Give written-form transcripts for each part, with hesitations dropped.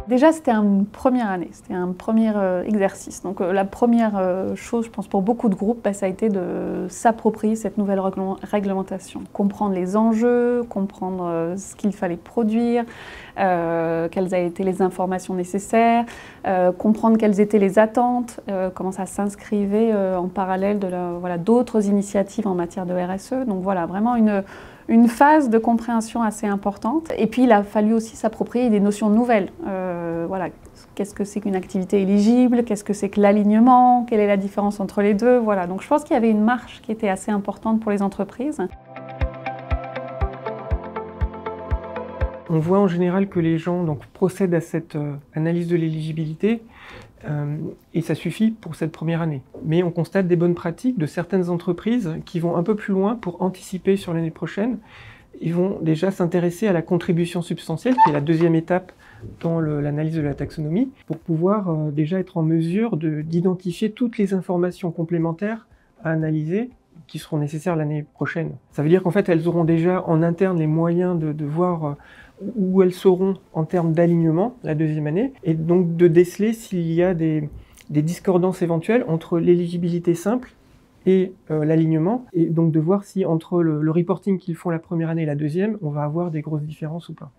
Déjà, c'était une première année, c'était un premier exercice. Donc la première chose, je pense, pour beaucoup de groupes, ça a été de s'approprier cette nouvelle réglementation. Comprendre les enjeux, comprendre ce qu'il fallait produire, quelles avaient été les informations nécessaires, comprendre quelles étaient les attentes, comment ça s'inscrivait en parallèle de d'autres initiatives en matière de RSE. Donc voilà, vraiment une phase de compréhension assez importante. Et puis, il a fallu aussi s'approprier des notions nouvelles. Voilà, qu'est-ce que c'est qu'une activité éligible? Qu'est-ce que c'est que l'alignement? Quelle est la différence entre les deux? Voilà, donc je pense qu'il y avait une marche qui était assez importante pour les entreprises. On voit en général que les gens procèdent à cette analyse de l'éligibilité et ça suffit pour cette première année. Mais on constate des bonnes pratiques de certaines entreprises qui vont un peu plus loin pour anticiper sur l'année prochaine. Ils vont déjà s'intéresser à la contribution substantielle, qui est la deuxième étape dans l'analyse de la taxonomie, pour pouvoir déjà être en mesure d'identifier toutes les informations complémentaires à analyser qui seront nécessaires l'année prochaine. Ça veut dire qu'en fait, elles auront déjà en interne les moyens de voir où elles seront en termes d'alignement la deuxième année, et donc de déceler s'il y a des discordances éventuelles entre l'éligibilité simple et l'alignement, et donc de voir si entre le reporting qu'ils font la première année et la deuxième, on va avoir des grosses différences ou pas.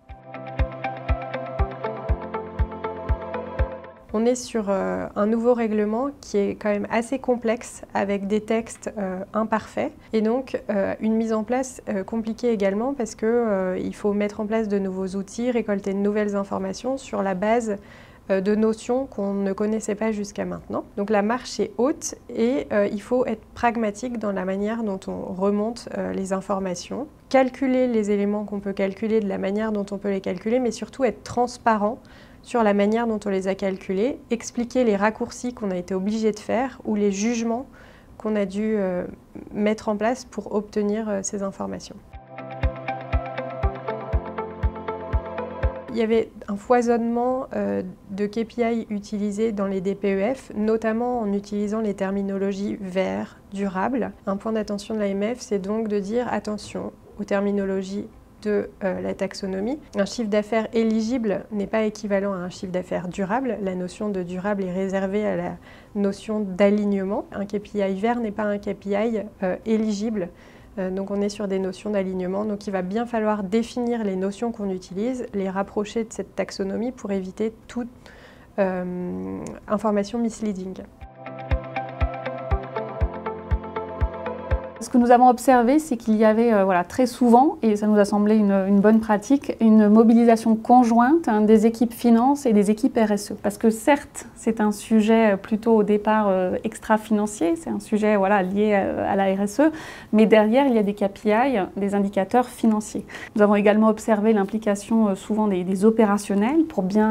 On est sur un nouveau règlement qui est quand même assez complexe avec des textes imparfaits et donc une mise en place compliquée également parce qu'il faut mettre en place de nouveaux outils, récolter de nouvelles informations sur la base de notions qu'on ne connaissait pas jusqu'à maintenant. Donc la marche est haute et il faut être pragmatique dans la manière dont on remonte les informations, calculer les éléments qu'on peut calculer de la manière dont on peut les calculer, mais surtout être transparent sur la manière dont on les a calculés, expliquer les raccourcis qu'on a été obligé de faire ou les jugements qu'on a dû mettre en place pour obtenir ces informations. Il y avait un foisonnement de KPI utilisés dans les DPEF, notamment en utilisant les terminologies vert, durable. Un point d'attention de l'AMF, c'est donc de dire attention aux terminologies de la taxonomie. Un chiffre d'affaires éligible n'est pas équivalent à un chiffre d'affaires durable. La notion de durable est réservée à la notion d'alignement. Un KPI vert n'est pas un KPI éligible. Donc on est sur des notions d'alignement. Donc il va bien falloir définir les notions qu'on utilise, les rapprocher de cette taxonomie pour éviter toute information misleading. Ce que nous avons observé, c'est qu'il y avait très souvent, et ça nous a semblé une bonne pratique, une mobilisation conjointe des équipes finance et des équipes RSE. Parce que certes, c'est un sujet plutôt au départ extra-financier, c'est un sujet lié à la RSE, mais derrière, il y a des KPI, des indicateurs financiers. Nous avons également observé l'implication souvent des opérationnels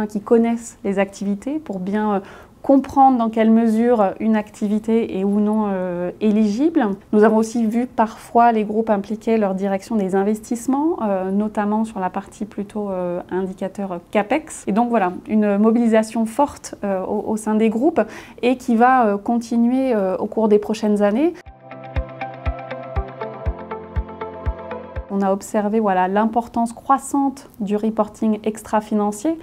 qui connaissent les activités, pour bien comprendre dans quelle mesure une activité est ou non éligible. Nous avons aussi vu parfois les groupes impliquer leur direction des investissements, notamment sur la partie plutôt indicateur CAPEX. Et donc voilà, une mobilisation forte au sein des groupes et qui va continuer au cours des prochaines années. On a observé l'importance croissante du reporting extra-financier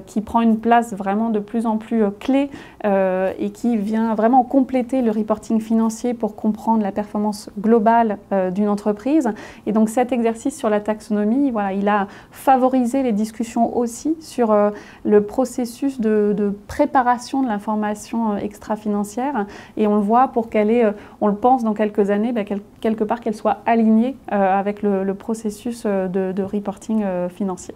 qui prend une place vraiment de plus en plus clé et qui vient vraiment compléter le reporting financier pour comprendre la performance globale d'une entreprise. Et donc cet exercice sur la taxonomie, il a favorisé les discussions aussi sur le processus de préparation de l'information extra-financière. Et on le voit pour on le pense dans quelques années, quelque part qu'elle soit alignée avec le processus de reporting financier.